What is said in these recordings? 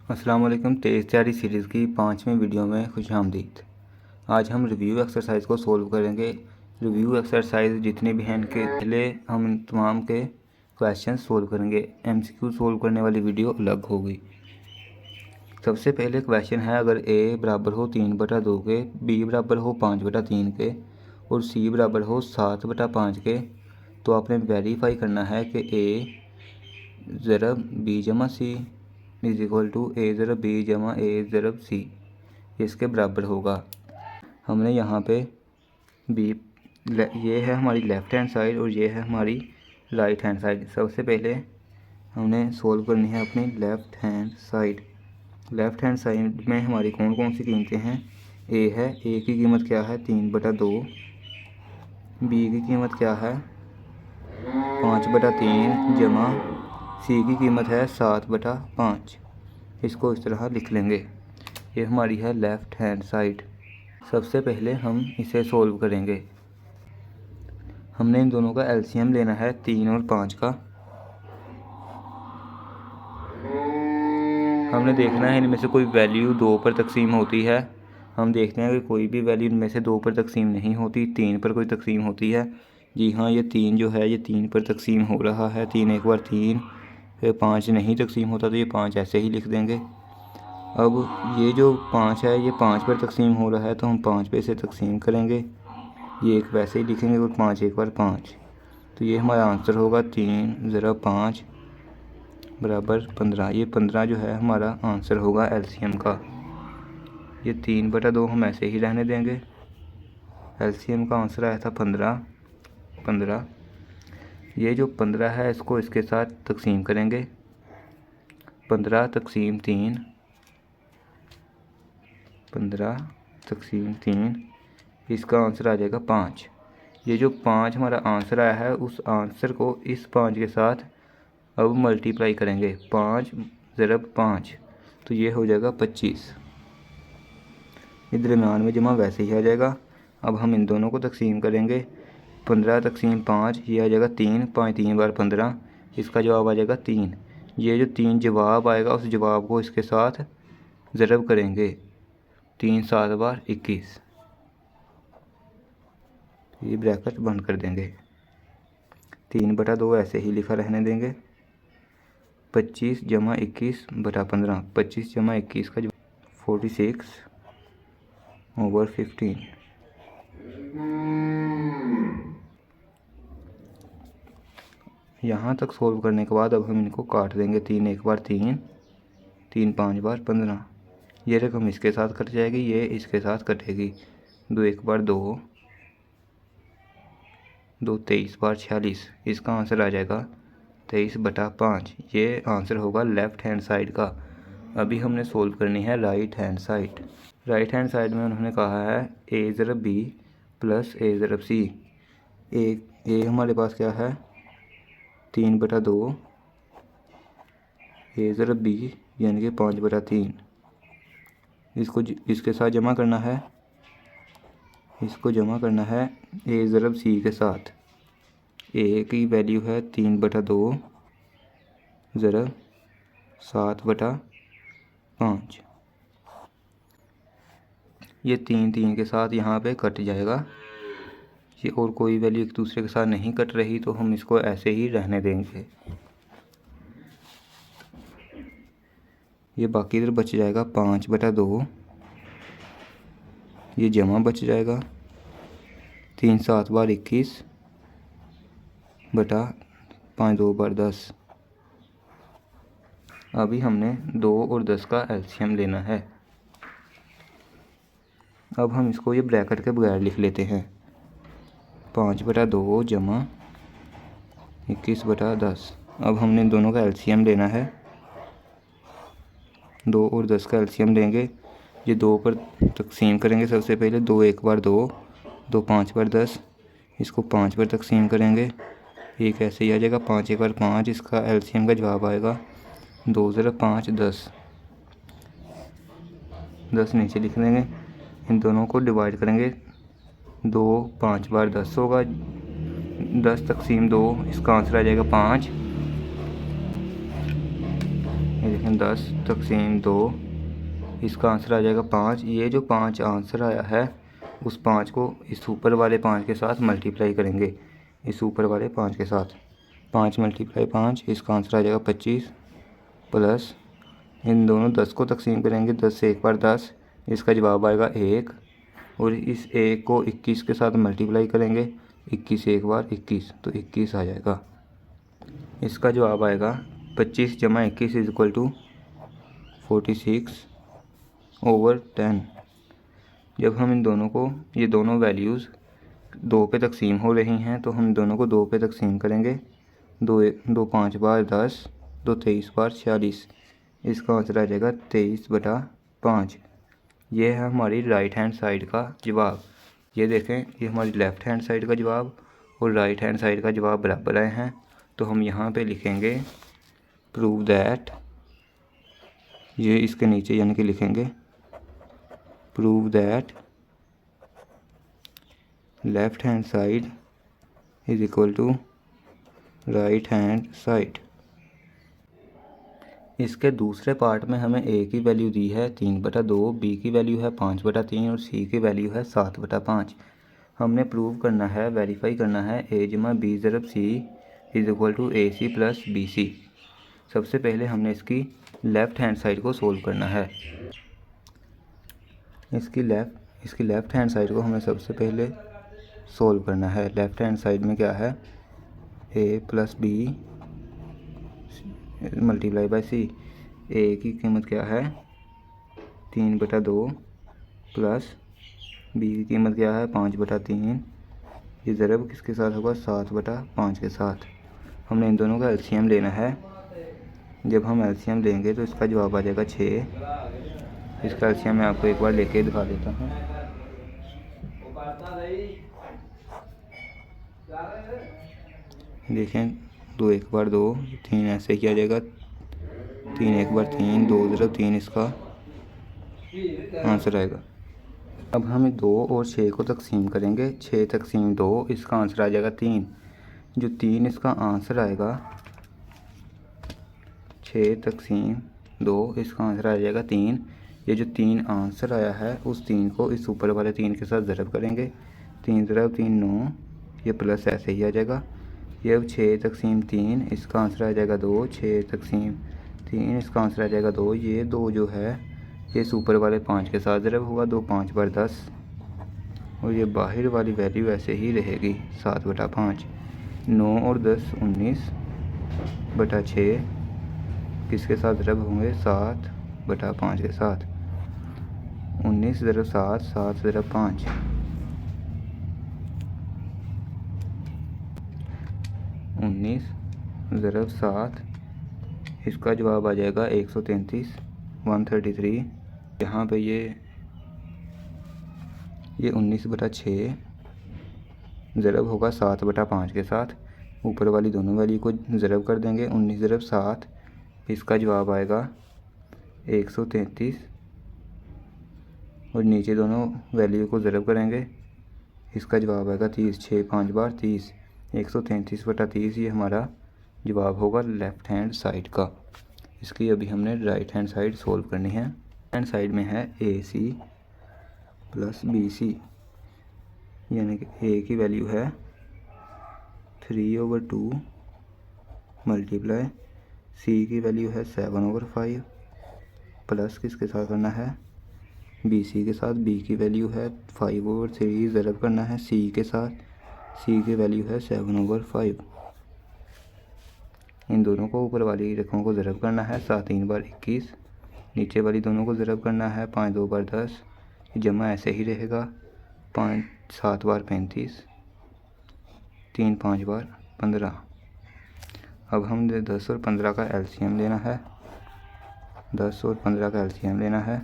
अस्सलाम वालेकुम। तेज़ तैयारी सीरीज़ की 5वीं वीडियो में खुशामदीद। आज हम रिव्यू एक्सरसाइज को सोल्व करेंगे। रिव्यू एक्सरसाइज जितने भी हैं इनके पहले हम इन तमाम के क्वेश्चन सोल्व करेंगे। एमसीक्यू सोल्व करने वाली वीडियो अलग होगी। सबसे पहले क्वेश्चन है, अगर ए बराबर हो 3/2 के, बी बराबर हो 5/3 के और सी बराबर हो 7/5 के, तो आपने वेरीफाई करना है कि ए ज़रब बी जमा C is equal to A ज़रब बी जमा ए ज़रब सी इसके बराबर होगा। हमने यहाँ पे बी, ये है हमारी लेफ़्ट हैंड साइड और ये है हमारी राइट हैंड साइड। सबसे पहले हमने सोल्व करनी है अपनी left hand side. Left hand side में हमारी कौन कौन सी कीमतें हैं। ए है, ए की कीमत क्या है 3/2। बी की कीमत क्या है 5/3 जमा सी की कीमत है 7/5। इसको इस तरह लिख लेंगे। ये हमारी है लेफ़्ट हैंड साइड। सबसे पहले हम इसे सोल्व करेंगे। हमने इन दोनों का एलसीएम लेना है 3 और 5 का। हमने देखना है इनमें से कोई वैल्यू 2 पर तकसीम होती है। हम देखते हैं कि कोई भी वैल्यू इनमें से 2 पर तकसीम नहीं होती, 3 पर कोई तकसीम होती है। जी हाँ, ये 3 जो है ये 3 पर तकसीम हो रहा है। 3 एक बार 3, फिर 5 नहीं तकसीम होता तो ये 5 ऐसे ही लिख देंगे। अब ये जो 5 है ये 5 पर तकसीम हो रहा है तो हम 5 पे इसे तकसीम करेंगे। ये एक वैसे ही लिखेंगे और 5 एक बार 5, तो ये हमारा आंसर होगा 3 ज़रब 5 बराबर 15। ये 15 जो है हमारा आंसर होगा एलसीएम का। ये 3/2 हम ऐसे ही रहने देंगे। एलसीएम का आंसर आया था 15। ये जो 15 है इसको इसके साथ तकसीम करेंगे। 15 तकसीम 3, 15 तकसीम 3, इसका आंसर आ जाएगा 5। ये जो 5 हमारा आंसर आया है उस आंसर को इस 5 के साथ अब मल्टीप्लाई करेंगे। 5 ज़रब 5, तो ये हो जाएगा 25। इस दरम्यान में जमा वैसे ही आ जाएगा। अब हम इन दोनों को तकसीम करेंगे। 15 तकसीम 5, ये आ जाएगा 3, 5 3 बार 15, इसका जवाब आ जाएगा 3। ये जो 3 जवाब आएगा उस जवाब को इसके साथ ज़रब करेंगे। 3 7 बार 21, ये ब्रैकेट बंद कर देंगे। 3/2 ऐसे ही लिखा रहने देंगे। 25 जमा 21 बटा 15, 25 जमा 21 का 46/15। यहाँ तक सोल्व करने के बाद अब हम इनको काट देंगे। 3 एक बार 3, 3 5 बार 15। ये रकम इसके साथ कट जाएगी, ये इसके साथ कटेगी। 2 एक बार 2, 2 23 बार 46, इसका आंसर आ जाएगा 23/5। ये आंसर होगा लेफ़्ट हैंड साइड का। अभी हमने सोल्व करनी है right hand side. Right hand side में उन्होंने कहा है ए ज़रब बी प्लस ए ज़रब सी। ए हमारे पास क्या है 3/2, ए ज़रब बी यानी कि 5/3। इसको इसके साथ जमा करना है, इसको जमा करना है ए ज़रब सी के साथ। ए की वैल्यू है 3/2 ज़रब 7/5। ये 3 3 के साथ यहाँ पे कट जाएगा। ये और कोई वैल्यू एक दूसरे के साथ नहीं कट रही तो हम इसको ऐसे ही रहने देंगे। ये बाकी इधर बच जाएगा 5/2, ये जमा बच जाएगा। 3 7 बार 21 बटा 5 2 बार 10। अभी हमने 2 और 10 का एलसीएम लेना है। अब हम इसको ये ब्रैकेट के बगैर लिख लेते हैं। 5/2 जमा 21/10। अब हमने दोनों का एलसीएम लेना है। 2 और 10 का एलसीएम लेंगे। ये 2 पर तकसीम करेंगे। सबसे पहले 2 एक बार 2, 2 5 बार 10, इसको 5 पर तकसीम करेंगे। एक ऐसे ही आ जाएगा 5 एक बार 5, इसका एलसीएम का जवाब आएगा 2 ज़रब 5 10। 10 नीचे लिख देंगे। इन दोनों को डिवाइड करेंगे। 2 5 बार 10 होगा, 10 तकसीम 2, इसका आंसर आ जाएगा 5। ये देखें 10 तकसीम 2, इसका आंसर आ जाएगा 5। ये जो 5 आंसर आया है उस 5 को इस ऊपर वाले 5 के साथ मल्टीप्लाई करेंगे, इस ऊपर वाले 5 के साथ 5 × 5, इसका आंसर आ जाएगा 25 प्लस इन दोनों 10 को तकसीम करेंगे, 10 से एक बार 10, इसका जवाब आएगा 1 और इस 1 को 21 के साथ मल्टीप्लाई करेंगे, 21 एक बार 21 तो 21 आ जाएगा। इसका जवाब आएगा 25 × 21 = 46/10। जब हम इन दोनों को, ये दोनों वैल्यूज़ 2 पे तकसीम हो रही हैं तो हम दोनों को 2 पे तकसीम करेंगे। 2 5 बार 10, 2 23 बार 46, इसका आंसर आ जाएगा 23/5। ये है हमारी राइट हैंड साइड का जवाब। ये देखें, ये हमारी लेफ़्ट हैंड साइड का जवाब और राइट हैंड साइड का जवाब बराबर आए हैं, तो हम यहाँ पे लिखेंगे प्रूव दैट, ये इसके नीचे यानी कि लिखेंगे prove that left hand side is equal to right hand side. इसके दूसरे पार्ट में हमें ए की वैल्यू दी है 3/2, बी की वैल्यू है 5/3 और सी की वैल्यू है 7/5। हमने प्रूव करना है, वेरीफाई करना है a + b ज़रब c is equal to AC + BC। सबसे पहले हमने इसकी लेफ़्ट हैंड साइड को सोल्व करना है। इसकी लेफ़्ट हैंड साइड को हमें सबसे पहले सोल्व करना है। लेफ़्ट हैंड साइड में क्या है, a + b × c। a की कीमत क्या है 3/2 प्लस b की कीमत क्या है 5/3, ये ज़रब किसके साथ होगा 7/5 के साथ। हमने इन दोनों का एलसीएम लेना है। जब हम एलसीएम लेंगे तो इसका जवाब आ जाएगा 6। इसका एलसीएम मैं आपको एक बार लेके दिखा देता हूँ। देखें, 2 1 बार 2, 3 ऐसे किया जाएगा, 3 1 बार 3, 2 ज़रब 3 इसका आंसर आएगा। अब हम 2 और 6 को तकसीम करेंगे, 6 तकसीम 2, इसका आंसर आ जाएगा 3। जो 3 इसका आंसर आएगा 6 तकसीम 2, इसका आंसर आ जाएगा 3। ये जो 3 आंसर आया है उस 3 को इस ऊपर वाले 3 के साथ ज़रब करेंगे, 3 × 3 9, ये प्लस ऐसे ही आ जाएगा। ये अब 6 तकसीम 3, इसका आंसर आ जाएगा 2, 6 तकसीम 3, इसका आंसर आ जाएगा 2। ये 2 जो है ये इस ऊपर वाले 5 के साथ ज़रब होगा, 2 5 बार 10 और ये बाहर वाली वैल्यू ऐसे ही रहेगी 7/5। 9 और 10 19/6 किसके साथ ज़रब होंगे 7/5 के साथ। 19 × 7, 7 × 5, 19 × 7, इसका जवाब आ जाएगा 133 133। यहाँ पे ये 19/6 ज़रब होगा 7/5 के साथ। ऊपर वाली दोनों वैल्यू को ज़रब कर देंगे, 19 × 7, इसका जवाब आएगा 133 और नीचे दोनों वैल्यू को ज़रब करेंगे, इसका जवाब आएगा 30। 6 5 बार 30, 133/30 ये हमारा जवाब होगा लेफ़्ट हैंड साइड का। इसकी अभी हमने राइट हैंड साइड सोल्व करनी है। हैंड साइड में है AC + BC, यानी कि A की वैल्यू है 3/2 मल्टीप्लाई C की वैल्यू है 7/5 प्लस किसके साथ करना है BC के साथ, B की वैल्यू है 5/3 ज़रब करना है C के साथ, C की वैल्यू है 7/5। इन दोनों को ऊपर वाली रकमों को ज़रब करना है, 7 3 बार 21, नीचे वाली दोनों को ज़रब करना है, 5 2 बार 10, जमा ऐसे ही रहेगा, 5 7 बार 35, 3 5 बार 15। अब हम 10 और 15 का एलसीएम लेना है, 10 और 15 का एलसीएम लेना है।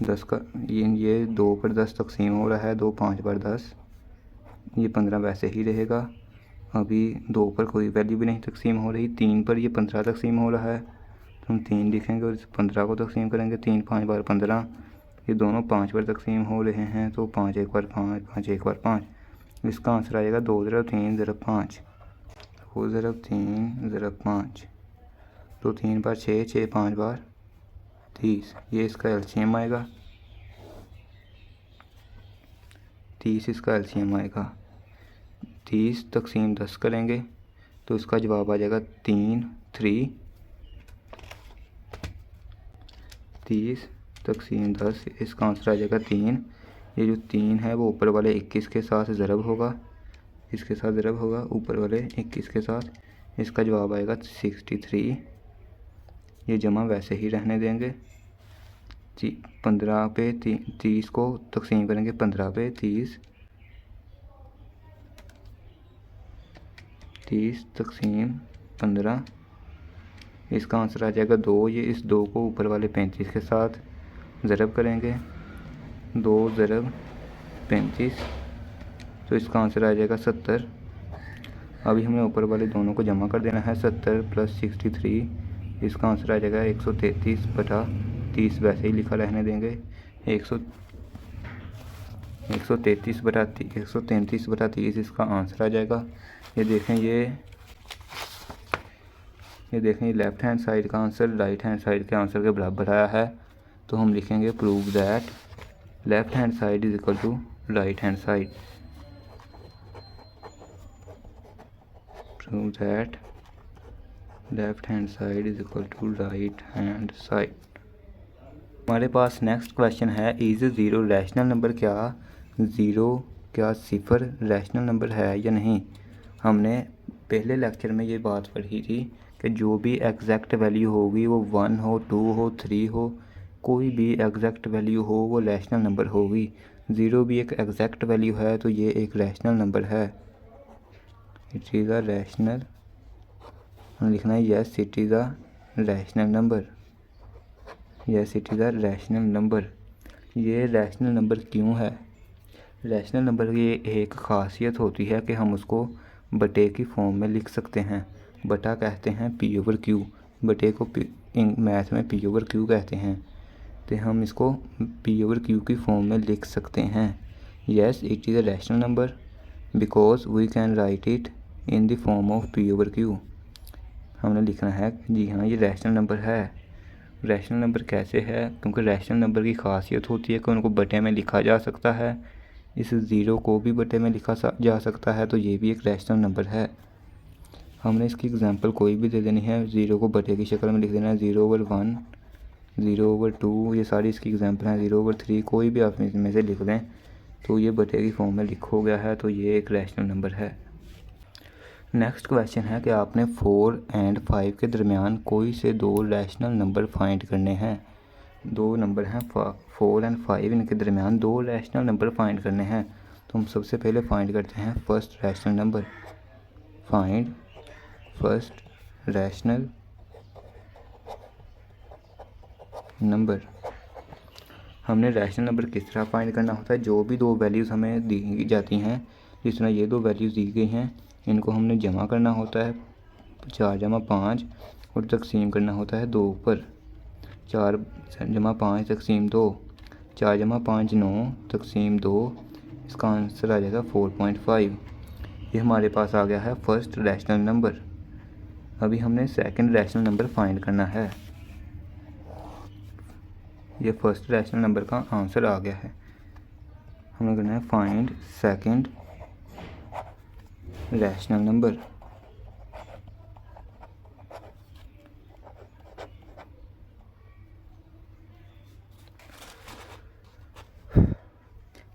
10 का ये 2 पर 10 तकसीम हो रहा है, 2 5 बार 10, ये 15 वैसे ही रहेगा। अभी 2 पर कोई वैल्यू भी नहीं तकसीम हो रही, 3 पर ये 15 तकसीम हो रहा है, तो हम 3 लिखेंगे और इस 15 को तकसीम करेंगे। 3 5 बार 15, ये दोनों 5 पर तकसीम हो रहे हैं, तो 5 1 बार 5, 5 1 बार 5, इसका आंसर आएगा 2 × 3 × 5, 2 × 3 × 5। तो 3 बार 6, 6 5 बार 30, ये इसका एलसीएम आएगा। 30 इसका एलसीएम आएगा। 30 तकसीम 10 करेंगे तो इसका जवाब आ जाएगा 3 3। 30 तकसीम 10, इसका आंसर आ जाएगा 3। ये जो 3 है वो ऊपर वाले 21 के साथ ज़रब होगा, इसके साथ ज़रब होगा ऊपर वाले 21 के साथ, इसका जवाब आएगा 63। ये जमा वैसे ही रहने देंगे। 15 पे 30 को तकसीम करेंगे 15 पे, 30 तकसीम 15, इसका आंसर आ जाएगा 2। ये इस 2 को ऊपर वाले 35 के साथ ज़रब करेंगे, 2 ज़रब 35, तो इसका आंसर आ जाएगा 70। अभी हमें ऊपर वाले दोनों को जमा कर देना है, 70 + 63, इसका आंसर आ जाएगा 133 बटा 30, वैसे ही लिखा रहने देंगे। 133 बटा 30 इसका आंसर आ जाएगा। ये देखें ये लेफ़्ट हैंड साइड का आंसर राइट हैंड साइड के आंसर के बराबर आया है, तो हम लिखेंगे prove that left hand side is equal to right hand side. Prove that left hand side is equal to right hand side. हमारे पास नेक्स्ट क्वेश्चन है, इज़ 0 रैशनल नंबर? क्या 0 रैशनल नंबर है या नहीं? हमने पहले लेक्चर में ये बात पढ़ी थी कि जो भी एग्जैक्ट वैल्यू होगी वो 1 हो, 2 हो, 3 हो, कोई भी एग्जैक्ट वैल्यू हो वो रैशनल नंबर होगी। 0 भी एक एग्जैक्ट वैल्यू है तो ये एक रैशनल नंबर है। इट इज़ अ रैशनल, हमें लिखना है yes it is a rational number, yes it is a rational number. ये रैशनल नंबर क्यों है? रैशनल नंबर की एक ख़ासियत होती है कि हम उसको बटे की फॉर्म में लिख सकते हैं। बटा कहते हैं P/Q, बटे को मैथ में P/Q कहते हैं, तो हम इसको P/Q की फॉर्म में लिख सकते हैं। Yes it is a rational number because we can write it in the form of P/Q। हमने लिखना है जी हाँ ये रैशनल नंबर है। रैशनल नंबर कैसे है? क्योंकि रैशनल नंबर की खासियत होती है कि उनको बटे में लिखा जा सकता है। इस 0 को भी बटे में लिखा जा सकता है, तो ये भी एक रैशनल नंबर है। हमने इसकी एग्जांपल कोई भी दे देनी है, 0 को बटे की शक्ल में लिख देना है, 0/1, 0/2, ये सारी इसकी एग्जांपल हैं, 0/3, कोई भी आप इसमें से लिख दें तो ये बटे की फॉर्म में लिखो गया है, तो ये एक रैशनल नंबर है। नेक्स्ट क्वेश्चन है कि आपने 4 और 5 के दरमियान कोई से 2 रैशनल नंबर फाइंड करने हैं। 2 नंबर हैं 4 और 5, इनके दरमियान 2 रैशनल नंबर फाइंड करने हैं। तो हम सबसे पहले फाइंड करते हैं first rational number. Find first rational number. हमने रैशनल नंबर किस तरह फाइंड करना होता है? जो भी 2 वैल्यूज़ हमें दी जाती हैं, जिस तरह ये 2 वैल्यूज़ दी गई हैं, इनको हमने जमा करना होता है 4 + 5 और तकसीम करना होता है 2 पर। 4 + 5 तकसीम 2, 4 + 5 9 तकसीम 2, इसका आंसर आ जाएगा 4.5। ये हमारे पास आ गया है फर्स्ट रैशनल नंबर। अभी हमने सेकंड रैशनल नंबर फाइंड करना है। ये फर्स्ट रैशनल नंबर का आंसर आ गया है। हमें करना है फाइंड सेकंड रैशनल नंबर।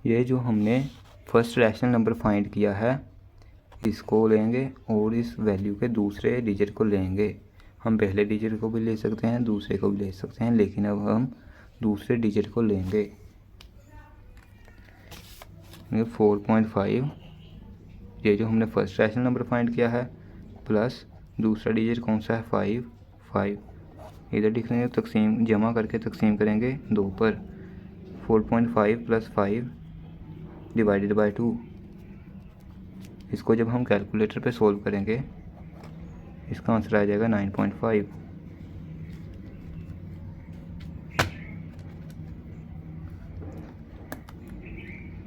ये जो हमने फर्स्ट रैशनल नंबर फाइंड किया है, इसको लेंगे और इस वैल्यू के दूसरे डिजिट को लेंगे। हम पहले डिजिट को भी ले सकते हैं, दूसरे को भी ले सकते हैं, लेकिन अब हम दूसरे डिजिट को लेंगे। 4.5, ये जो हमने फर्स्ट रैशनल नंबर फाइंड किया है, प्लस दूसरा डिजिट कौन सा है? 5। इधर लिख लेंगे, तकसीम जमा करके तकसीम करेंगे 2 पर। 4.5 + 5 / 2। इसको जब हम कैलकुलेटर पे सोल्व करेंगे, इसका आंसर आ जाएगा 9.5।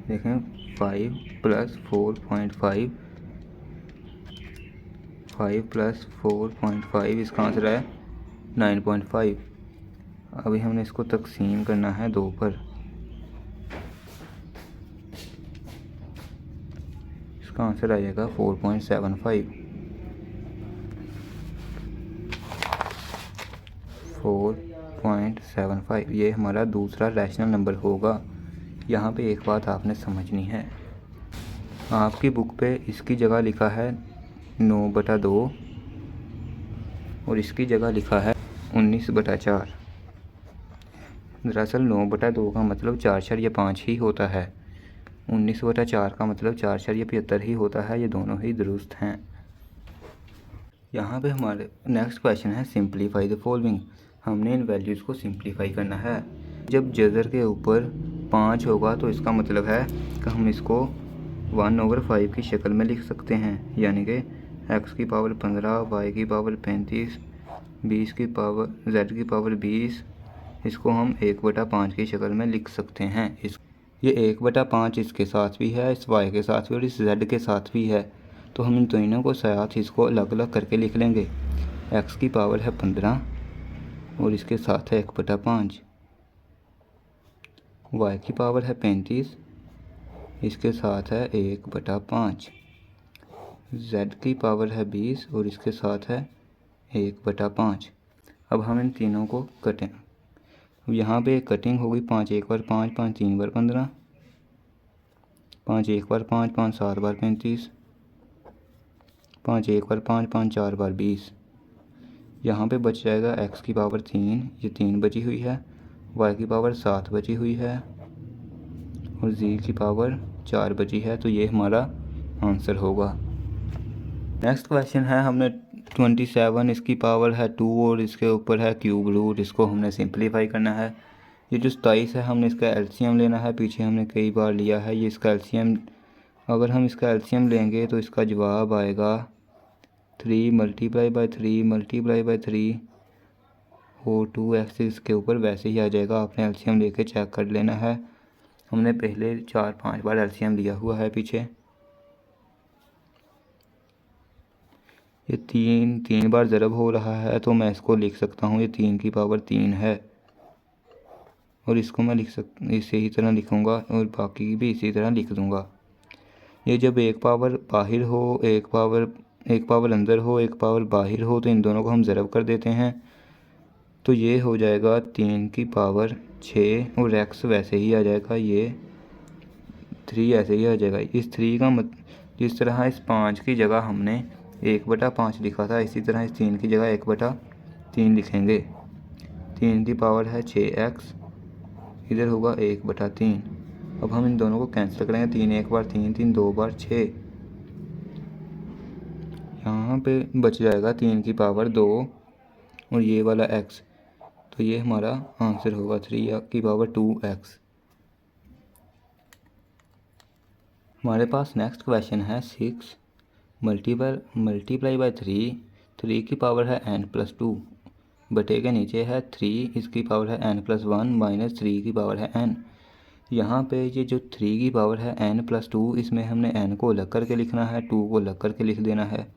देखें 5 + 4.5, 5 + 4.5, इसका आंसर है 9.5। अभी हमने इसको तकसीम करना है 2 पर। इसका आंसर आ जाएगा 4.75। 4.75 ये हमारा दूसरा रैशनल नंबर होगा। यहाँ पे एक बात आपने समझनी है, आपकी बुक पे इसकी जगह लिखा है 9/2 और इसकी जगह लिखा है 19/4। दरअसल 9/2 का मतलब 4/5 ही होता है, 19/4 का मतलब 4/75 ही होता है। ये दोनों ही दुरुस्त हैं। यहाँ पे हमारे नेक्स्ट क्वेश्चन है सिंप्लीफाई द फॉलोइंग। हमने इन वैल्यूज़ को सिंप्लीफाई करना है। जब जज़र के ऊपर 5 होगा तो इसका मतलब है कि हम इसको 1/5 की शक्ल में लिख सकते हैं, यानी कि x की पावर 15, y की पावर 35, 20 की पावर z की पावर 20, इसको हम 1/5 की शक्ल में लिख सकते हैं। ये 1/5 इसके साथ भी है, इस y के साथ भी और इस z के साथ भी है, तो हम इन दोनों को साथ इसको अलग अलग करके लिख लेंगे। x की पावर है 15 और इसके साथ है 1/5, y की पावर है 35, इसके साथ है 1/5, z की पावर है 20 और इसके साथ है 1/5। अब हम इन तीनों को कटें। यहाँ पे एक कटिंग होगी, 5 1 बार 5, 5 3 बार 15, 5 1 बार 5, 5 7 बार 35, 5 1 बार 5, 5 4 बार 20। यहाँ पे बच जाएगा x की पावर 3, ये 3 बची हुई है, y की पावर 7 बची हुई है और z की पावर 4 बची है। तो ये हमारा आंसर होगा। नेक्स्ट क्वेश्चन है, हमने 27 इसकी पावर है 2 और इसके ऊपर है क्यूब रूट, इसको हमने सिंप्लीफाई करना है। ये जो 27 है हमने इसका एलसीएम लेना है, पीछे हमने कई बार लिया है। ये इसका एलसीएम, अगर हम इसका एलसीएम लेंगे तो इसका जवाब आएगा 3 × 3 × 3 और 2x इसके ऊपर वैसे ही आ जाएगा। आपने एलसीएम लेके चेक कर लेना है। हमने पहले 4-5 बार एलसीएम लिया हुआ है पीछे। ये 3 बार ज़रब हो रहा है तो मैं इसको लिख सकता हूँ, ये 3 की पावर 3 है और इसको मैं इसे ही तरह लिखूँगा और बाकी भी इसी तरह लिख दूँगा। ये जब एक पावर बाहर हो, एक पावर अंदर हो, एक पावर बाहर हो, तो इन दोनों को हम ज़रब कर देते हैं, तो ये हो जाएगा 3 की पावर 6 और x वैसे ही आ जाएगा, ये 3 ऐसे ही आ जाएगा। इस 3 का जिस तरह इस 5 की जगह हमने 1/5 लिखा था, इसी तरह इस 3 की जगह 1/3 लिखेंगे। 3 की पावर है 6x, इधर होगा 1/3। अब हम इन दोनों को कैंसिल करेंगे, 3 1 बार 3, 3 2 बार 6, यहाँ पे बच जाएगा 3 की पावर 2 और ये वाला x, तो ये हमारा आंसर होगा 3 की पावर 2x। हमारे पास नेक्स्ट क्वेश्चन है 6 मल्टीप्लाई बाय 3 की पावर है n+2 बटे के नीचे है 3, इसकी पावर है n+1 माइनस 3 की पावर है n। यहाँ पे ये जो 3 की पावर है n+2, इसमें हमने n को अलग करके लिखना है, 2 को अलग करके लिख देना है।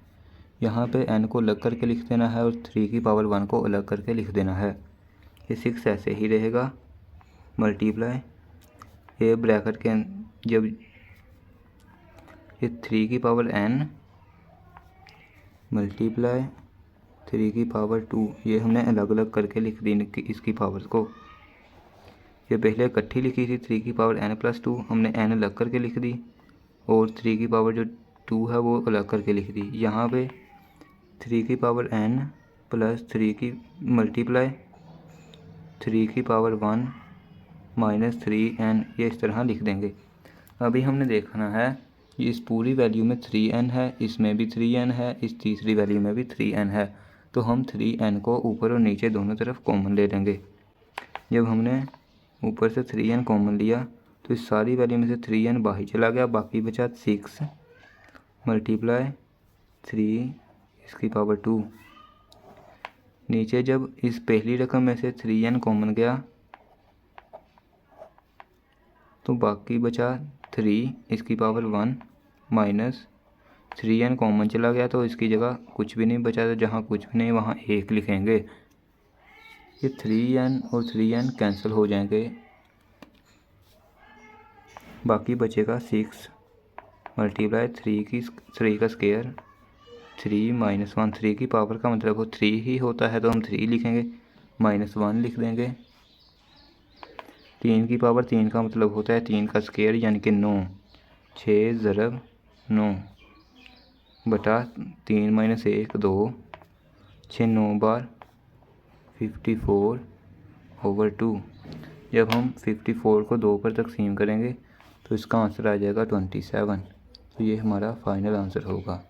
यहाँ पे n को अलग करके लिख देना है और 3 की पावर 1 को अलग करके लिख देना है। ये 6 ऐसे ही रहेगा, मल्टीप्लाई ये ब्रैकेट के जब ये 3 की पावर n मल्टीप्लाई 3 की पावर 2, ये हमने अलग अलग करके लिख दी इसकी पावर को। ये पहले इकट्ठी लिखी थी 3 की पावर n+2, हमने n अलग करके लिख दी और 3 की पावर जो 2 है वो अलग करके लिख दी। यहाँ पे 3 की पावर n प्लस 3 की मल्टीप्लाई 3 की पावर 1 माइनस 3n, ये इस तरह लिख देंगे। अभी हमने देखना है इस पूरी वैल्यू में 3n है, इसमें भी 3n है, इस तीसरी वैल्यू में भी 3n है, तो हम 3n को ऊपर और नीचे दोनों तरफ कॉमन ले लेंगे। जब हमने ऊपर से 3n कॉमन लिया तो इस सारी वैल्यू में से 3n बाहर चला गया, बाकी बचा 6 मल्टीप्लाई 3 इसकी पावर 2। नीचे जब इस पहली रकम में से 3n कॉमन गया तो बाकी बचा 3 इसकी पावर 1 माइनस 3n कॉमन चला गया तो इसकी जगह कुछ भी नहीं बचा, तो जहाँ कुछ भी नहीं वहाँ 1 लिखेंगे। ये 3n और 3n कैंसिल हो जाएंगे, बाकी बचेगा 6 मल्टीप्लाई 3 का स्क्वायर 3 - 1। 3 की पावर का मतलब वो 3 ही होता है तो हम 3 लिखेंगे, -1 लिख देंगे। 3 की पावर 3 का मतलब होता है 3 का स्क्वायर यानी कि 9। 6 ज़रब 9 बटा 3 - 1 2। 6 9 बार 54/2। जब हम 54 को 2 पर तकसीम करेंगे तो इसका आंसर आ जाएगा 27। तो ये हमारा फाइनल आंसर होगा।